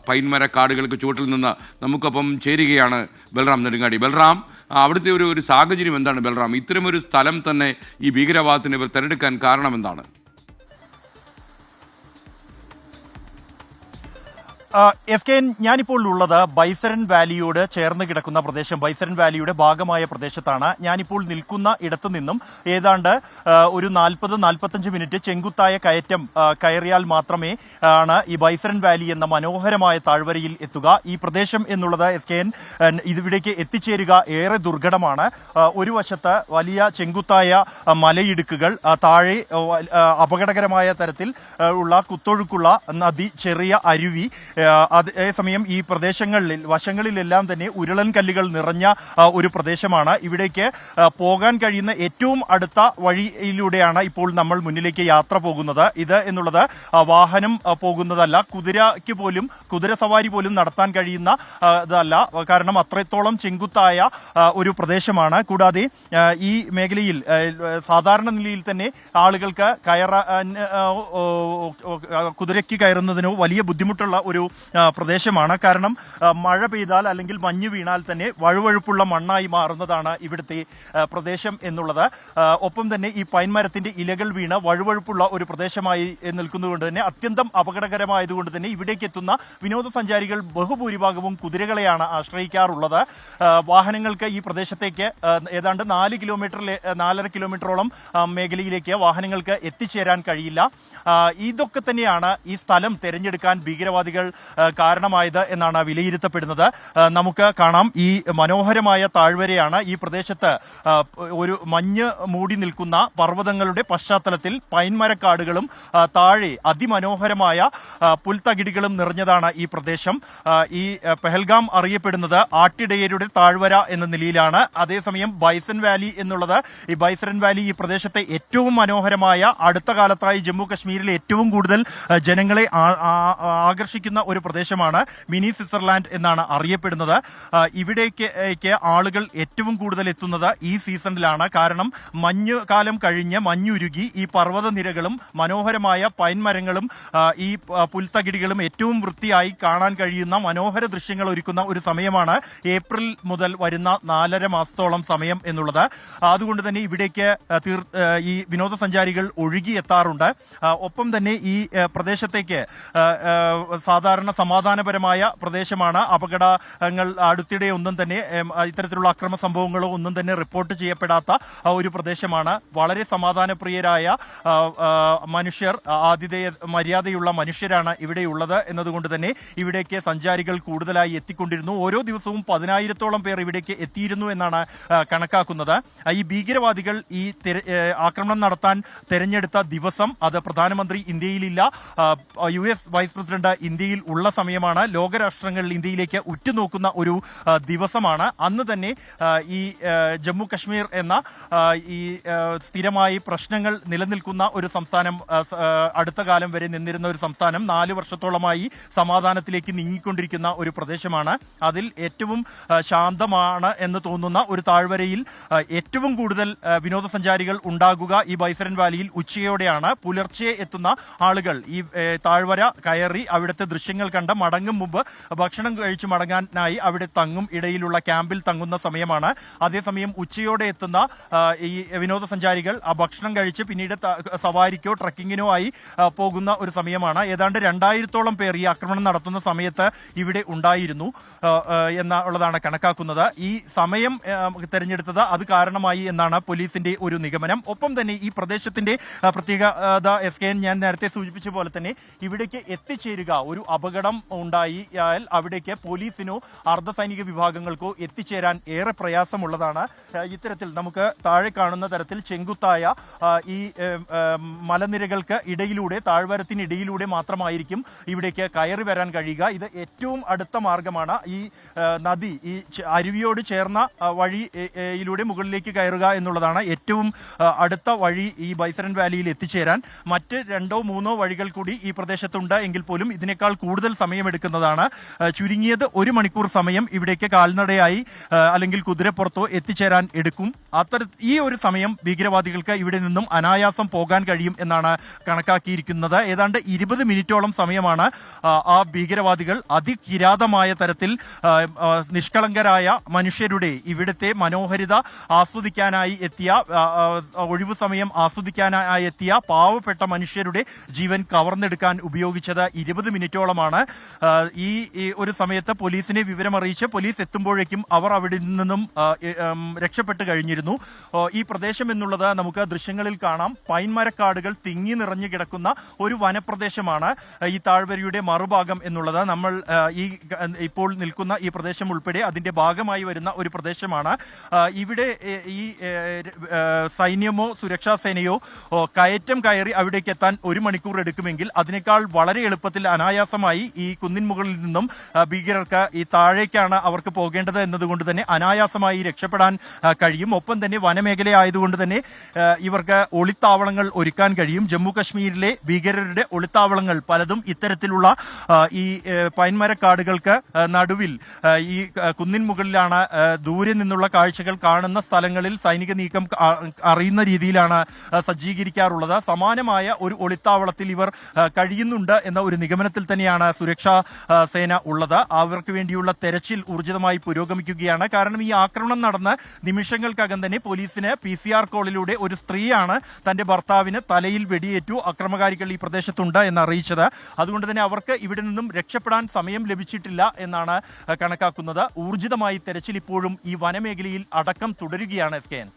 പൈൻമര കാടുകൾക്ക് ചുവട്ടിൽ നിന്ന് നമുക്കൊപ്പം ചേരുകയാണ് ബൽറാം നെടുങ്ങാടി. ബൽറാം, അവിടുത്തെ ഒരു സാഹചര്യം എന്താണ് ബൽറാം? ഇത്തരമൊരു സ്ഥലം തന്നെ ഈ ഭീകരവാദത്തിന് ഇവർ തിരഞ്ഞെടുക്കാൻ കാരണം എന്താണ്? എസ് കെ എൻ, ഞാനിപ്പോൾ ഉള്ളത് ബൈസരൻ വാലിയോട് ചേർന്ന് കിടക്കുന്ന പ്രദേശം, ബൈസരൻ വാലിയുടെ ഭാഗമായ പ്രദേശത്താണ്. ഞാനിപ്പോൾ നിൽക്കുന്ന ഇടത്തു നിന്നും ഏതാണ്ട് ഒരു 40-45 മിനിറ്റ് ചെങ്കുത്തായ കയറ്റം കയറിയാൽ മാത്രമേ ആണ് ഈ ബൈസരൻ വാലി എന്ന മനോഹരമായ താഴ്വരയിൽ എത്തുക. ഈ പ്രദേശം എന്നുള്ളത് എസ് കെ എൻ, ഇവിടേക്ക് എത്തിച്ചേരുക ഏറെ ദുർഘടമാണ്. ഒരു വശത്ത് വലിയ ചെങ്കുത്തായ മലയിടുക്കുകൾ, താഴെ അപകടകരമായ തരത്തിൽ ഉള്ള കുത്തൊഴുക്കുള്ള നദി, ചെറിയ അരുവി. അതേസമയം ഈ പ്രദേശങ്ങളിൽ വശങ്ങളിലെല്ലാം തന്നെ ഉരുളൻ കല്ലുകൾ നിറഞ്ഞ ഒരു പ്രദേശമാണ്. ഇവിടേക്ക് പോകാൻ കഴിയുന്ന ഏറ്റവും അടുത്ത വഴിയിലൂടെയാണ് ഇപ്പോൾ നമ്മൾ മുന്നിലേക്ക് യാത്ര പോകുന്നത്. ഇത് എന്നുള്ളത് വാഹനം പോകുന്നതല്ല, കുതിര സവാരി പോലും നടത്താൻ കഴിയുന്ന ഇതല്ല. കാരണം അത്രത്തോളം ചെങ്കുത്തായ ഒരു പ്രദേശമാണ്. കൂടാതെ ഈ മേഖലയിൽ സാധാരണ നിലയിൽ തന്നെ ആളുകൾക്ക് കുതിരയ്ക്ക് കയറുന്നതിനോ വലിയ ബുദ്ധിമുട്ടുള്ള ഒരു പ്രദേശമാണ്. കാരണം മഴ പെയ്താൽ അല്ലെങ്കിൽ മഞ്ഞ് വീണാൽ തന്നെ വഴുവഴുപ്പുള്ള മണ്ണായി മാറുന്നതാണ് ഇവിടുത്തെ പ്രദേശം എന്നുള്ളത്. ഒപ്പം തന്നെ ഈ പൈൻമരത്തിന്റെ ഇലകൾ വീണ് വഴുവഴുപ്പുള്ള ഒരു പ്രദേശമായി നിൽക്കുന്നതുകൊണ്ട് തന്നെ അത്യന്തം അപകടകരമായതുകൊണ്ട് തന്നെ ഇവിടേക്ക് എത്തുന്ന വിനോദസഞ്ചാരികൾ ബഹുഭൂരിഭാഗവും കുതിരകളെയാണ് ആശ്രയിക്കാറുള്ളത്. വാഹനങ്ങൾക്ക് ഈ പ്രദേശത്തേക്ക് ഏതാണ്ട് 4 കിലോമീറ്ററോളം മേഖലയിലേക്ക് വാഹനങ്ങൾക്ക് എത്തിച്ചേരാൻ കഴിയില്ല. ഇതൊക്കെ തന്നെയാണ് ഈ സ്ഥലം തിരഞ്ഞെടുക്കാൻ ഭീകരവാദികൾ കാരണമായത് എന്നാണ് വിലയിരുത്തപ്പെടുന്നത്. നമുക്ക് കാണാം, ഈ മനോഹരമായ താഴ്വരയാണ്. ഈ പ്രദേശത്ത് ഒരു മഞ്ഞ് മൂടി നിൽക്കുന്ന പർവ്വതങ്ങളുടെ പശ്ചാത്തലത്തിൽ പൈൻമരക്കാടുകളും താഴെ അതിമനോഹരമായ പുൽത്തകിടികളും നിറഞ്ഞതാണ് ഈ പ്രദേശം. ഈ പെഹൽഗാം അറിയപ്പെടുന്നത് ആട്ടിടയരുടെ താഴ്വര എന്ന നിലയിലാണ്. അതേസമയം ബൈസൺ വാലി എന്നുള്ളത്, ഈ ബൈസരൻ വാലി ഈ പ്രദേശത്തെ ഏറ്റവും മനോഹരമായ, അടുത്ത കാലത്തായി ജമ്മു കശ്മീരിലെ ഏറ്റവും കൂടുതൽ ജനങ്ങളെ ആകർഷിക്കുന്ന ഒരു പ്രദേശമാണ്. മിനി സ്വിറ്റ്സർലാൻഡ് എന്നാണ് അറിയപ്പെടുന്നത്. ഇവിടേക്ക് ആളുകൾ ഏറ്റവും കൂടുതൽ എത്തുന്നത് ഈ സീസണിലാണ്. കാരണം മഞ്ഞുകാലം കഴിഞ്ഞ് മഞ്ഞുരുകി ഈ പർവ്വതനിരകളും മനോഹരമായ പൈൻമരങ്ങളും ഈ പുൽത്തകിടികളും ഏറ്റവും വൃത്തിയായി കാണാൻ കഴിയുന്ന മനോഹര ദൃശ്യങ്ങൾ ഒരുക്കുന്ന ഒരു സമയമാണ് ഏപ്രിൽ മുതൽ വരുന്ന 4.5 മാസത്തോളം സമയം എന്നുള്ളത്. അതുകൊണ്ട് തന്നെ ഇവിടേക്ക് ഈ വിനോദസഞ്ചാരികൾ ഒഴുകിയെത്താറുണ്ട്. ഒപ്പം തന്നെ ഈ പ്രദേശത്തേക്ക് സാധാരണ സമാധാനപരമായ പ്രദേശമാണ്. അപകടങ്ങൾ അടുത്തിടെ ഒന്നും തന്നെ ഇത്തരത്തിലുള്ള അക്രമ സംഭവങ്ങളോ ഒന്നും തന്നെ റിപ്പോർട്ട് ചെയ്യപ്പെടാത്ത ഒരു പ്രദേശമാണ്. വളരെ സമാധാനപ്രിയരായ മനുഷ്യർ, മര്യാദയുള്ള മനുഷ്യരാണ് ഇവിടെയുള്ളത് എന്നതുകൊണ്ട് തന്നെ ഇവിടേക്ക് സഞ്ചാരികൾ കൂടുതലായി എത്തിക്കൊണ്ടിരുന്നു. ഓരോ ദിവസവും 10,000-ഓളം പേർ ഇവിടേക്ക് എത്തിയിരുന്നു എന്നാണ് കണക്കാക്കുന്നത്. ഈ ഭീകരവാദികൾ ഈ ആക്രമണം നടത്താൻ തെരഞ്ഞെടുത്ത ദിവസം, അത് പ്രധാനമന്ത്രി ഇന്ത്യയിലില്ല, US വൈസ് പ്രസിഡന്റ് ഇന്ത്യയിൽ ഉള്ള സമയമാണ്. ലോകരാഷ്ട്രങ്ങളിൽ ഇന്ത്യയിലേക്ക് ഉറ്റുനോക്കുന്ന ഒരു ദിവസമാണ്. അന്ന് തന്നെ ഈ ജമ്മു കശ്മീർ എന്ന ഈ സ്ഥിരമായി പ്രശ്നങ്ങൾ നിലനിൽക്കുന്ന ഒരു സംസ്ഥാനം, അടുത്ത കാലം വരെ നിന്നിരുന്ന ഒരു സംസ്ഥാനം 4 വർഷത്തോളമായി സമാധാനത്തിലേക്ക് നീങ്ങിക്കൊണ്ടിരിക്കുന്ന ഒരു പ്രദേശമാണ്. അതിൽ ഏറ്റവും ശാന്തമാണ് എന്ന് തോന്നുന്ന ഒരു താഴ്വരയിൽ ഏറ്റവും കൂടുതൽ വിനോദസഞ്ചാരികൾ ഉണ്ടാകുക ഈ ബൈസരൻ വാലിയിൽ ഉച്ചയോടെയാണ്. പുലർച്ചെ എത്തുന്ന ആളുകൾ ഈ താഴ്വര കയറി അവിടുത്തെ ദൃശ്യങ്ങൾ കണ്ട് മടങ്ങും മുമ്പ് ഭക്ഷണം കഴിച്ചു മടങ്ങാനായി അവിടെ തങ്ങും. ഇടയിലുള്ള ക്യാമ്പിൽ തങ്ങുന്ന സമയമാണ്. അതേസമയം ഉച്ചയോടെ എത്തുന്ന ഈ വിനോദസഞ്ചാരികൾ ആ ഭക്ഷണം കഴിച്ച് പിന്നീട് സവാരിക്കോ ട്രക്കിങ്ങിനോ ആയി പോകുന്ന ഒരു സമയമാണ്. ഏതാണ്ട് 2000-ഓളം പേർ ഈ ആക്രമണം നടത്തുന്ന സമയത്ത് ഇവിടെ ഉണ്ടായിരുന്നു എന്നുള്ളതാണ് കണക്കാക്കുന്നത്. ഈ സമയം തെരഞ്ഞെടുത്തത് അത് കാരണമായി എന്നാണ് പോലീസിന്റെ ഒരു നിഗമനം. ഒപ്പം തന്നെ ഈ പ്രദേശത്തിന്റെ പ്രത്യേകത എസ് കെ എൻ, ഞാൻ നേരത്തെ സൂചിപ്പിച്ച പോലെ തന്നെ ഇവിടേക്ക് എത്തിച്ചേരുക, ഒരു അപകടം ഉണ്ടായാൽ അവിടേക്ക് പോലീസിനോ അർദ്ധസൈനിക വിഭാഗങ്ങൾക്കോ എത്തിച്ചേരാൻ ഏറെ പ്രയാസമുള്ളതാണ്. ഇത്തരത്തിൽ നമുക്ക് താഴെ കാണുന്ന തരത്തിൽ ചെങ്കുത്തായ ഈ മലനിരകൾക്ക് ഇടയിലൂടെ, താഴ്വരത്തിനിടയിലൂടെ മാത്രമായിരിക്കും ഇവിടേക്ക് കയറി വരാൻ കഴിയുക. ഇത് ഏറ്റവും അടുത്ത മാർഗമാണ്. ഈ നദി, ഈ അരുവിയോട് ചേർന്ന വഴിയിലൂടെ മുകളിലേക്ക് കയറുക എന്നുള്ളതാണ് ഏറ്റവും അടുത്ത വഴി ഈ ബൈസരൻ വാലിയിൽ എത്തിച്ചേരാൻ. മറ്റ് 2-3 വഴികൾ കൂടി ഈ പ്രദേശത്തുണ്ട് എങ്കിൽ പോലും ഇതിനേക്കാൾ കൂടുതൽ സമയമെടുക്കുന്നതാണ്. ചുരുങ്ങിയത് 1 മണിക്കൂർ സമയം ഇവിടേക്ക് കാൽനടയായി അല്ലെങ്കിൽ കുതിരപ്പുറത്തോ എത്തിച്ചേരാൻ എടുക്കും. ഈ ഒരു സമയം ഭീകരവാദികൾക്ക് ഇവിടെ നിന്നും അനായാസം പോകാൻ കഴിയും എന്നാണ് കണക്കാക്കിയിരിക്കുന്നത്. ഏതാണ്ട് 20 മിനിറ്റോളം സമയമാണ് ആ ഭീകരവാദികൾ അതികിരാതമായ തരത്തിൽ നിഷ്കളങ്കരായ മനുഷ്യരുടെ ഇവിടുത്തെ മനോഹരിത ആസ്വദിക്കാനായി എത്തിയ, ഒഴിവു സമയം ആസ്വദിക്കാനായി എത്തിയ പാവപ്പെട്ട മനുഷ്യരുടെ ജീവൻ കവർന്നെടുക്കാൻ ഉപയോഗിച്ചത് 20 മിനിറ്റോളമാണ്. ഈ ഒരു സമയത്ത് പോലീസിനെ വിവരമറിയിച്ച് പോലീസ് എത്തുമ്പോഴേക്കും അവർ അവിടെ നിന്നും രക്ഷപ്പെട്ട് കഴിഞ്ഞിരുന്നു. ഈ പ്രദേശം എന്നുള്ളത് നമുക്ക് ദൃശ്യങ്ങളിൽ കാണാം. പൈൻമരക്കാടുകൾ തിങ്ങി നിറഞ്ഞു കിടക്കുന്ന ഒരു വനപ്രദേശമാണ് ഈ താഴ്വരയുടെ മറുഭാഗം എന്നുള്ളത്. നമ്മൾ ഇപ്പോൾ നിൽക്കുന്ന ഈ പ്രദേശം ഉൾപ്പെടെ അതിന്റെ ഭാഗമായി വരുന്ന ഒരു പ്രദേശമാണ്. ഇവിടെ ഈ സൈന്യമോ സുരക്ഷാ സേനയോ കയറ്റം കയറി അവിടേക്ക് എത്താൻ 1 മണിക്കൂർ എടുക്കുമെങ്കിൽ അതിനേക്കാൾ വളരെ എളുപ്പത്തിൽ അനായാസമായി ഈ കുന്നിൻ മുകളിൽ നിന്നും ഭീകരർക്ക് ഈ താഴേക്കാണ് അവർക്ക് പോകേണ്ടത് എന്നതുകൊണ്ട് തന്നെ അനായാസമായി രക്ഷപ്പെടാൻ കഴിയും. ഒപ്പം തന്നെ വനമേഖല ആയതുകൊണ്ട് തന്നെ ഇവർക്ക് ഒളിത്താവളങ്ങൾ ഒരുക്കാൻ കഴിയും. ജമ്മു കശ്മീരിലെ ഭീകരരുടെ ഒളിത്താവളങ്ങൾ പലതും ഇത്തരത്തിലുള്ള ഈ പൈൻമരക്കാടുകൾക്ക് നടുവിൽ ഈ കുന്നിൻ മുകളിലാണ്. ദൂരെ നിന്നുള്ള കാഴ്ചകൾ കാണുന്ന സ്ഥലങ്ങളിൽ സൈനിക നീക്കം അറിയുന്ന രീതിയിലാണ് സജ്ജീകരിക്കാറുള്ളത്. സമാനമായ ഒരു ഒളിത്താവളത്തിൽ ഇവർ കഴിയുന്നുണ്ട് എന്ന ഒരു നിഗമനത്തിൽ തന്നെയാണ് സുരക്ഷാ സേന ഉള്ളത്. അവർക്ക് വേണ്ടിയുള്ള തെരച്ചിൽ ഊർജിതമായി പുരോഗമിക്കുകയാണ്. കാരണം ഈ ആക്രമണം നടന്ന് നിമിഷങ്ങൾക്കകം തന്നെ പോലീസിന് PCR കോളിലൂടെ ഒരു സ്ത്രീയാണ് തന്റെ ഭർത്താവിന് തലയിൽ വെടിയേറ്റു, അക്രമകാരികൾ ഈ പ്രദേശത്തുണ്ട് എന്ന് അറിയിച്ചത്. അതുകൊണ്ട് തന്നെ അവർക്ക് ഇവിടെ നിന്നും രക്ഷപ്പെടാൻ സമയം ലഭിച്ചിട്ടില്ല എന്നാണ് കണക്കാക്കുന്നത്. ഊർജിതമായി തെരച്ചിൽ ഇപ്പോഴും ഈ വനമേഖലയിൽ അടക്കം തുടരുകയാണ്. SKN.